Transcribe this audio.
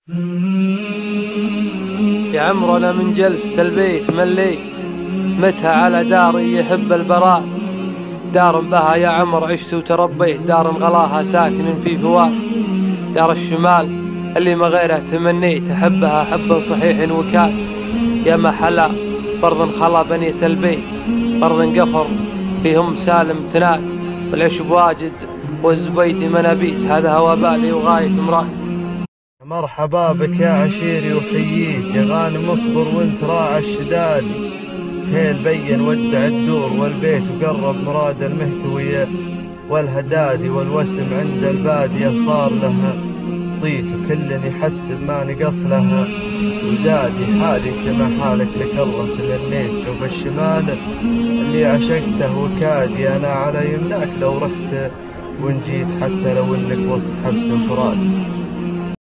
يا عمر أنا من جلسة البيت مليت، متى على داري يحب البراد. دار بها يا عمر عشت وتربيت، دار غلاها ساكن في فواد. دار الشمال اللي ما غيرها تمنيت، أحبها حب صحيح وكاد. يا محلا برض خلا بنية البيت، برض قفر فيهم سالم تناد. والعش بواجد والزبيد منابيت، هذا هو بالي وغاية مراد. مرحبا بك يا عشيري وحييت، يا غانم اصبر وانت راعى الشدادي. سهيل بين ودع الدور والبيت وقرب مراد المهتوية والهدادي، والوسم عند البادية صار لها صيت وكل يحسب ما نقص لها. وزادي حالي كما حالك لك الله تمنيت، شوف الشمال اللي عشقته وكادي أنا على يمناك لو رحت وان جيت، حتى لو انك وسط حبس انفراد.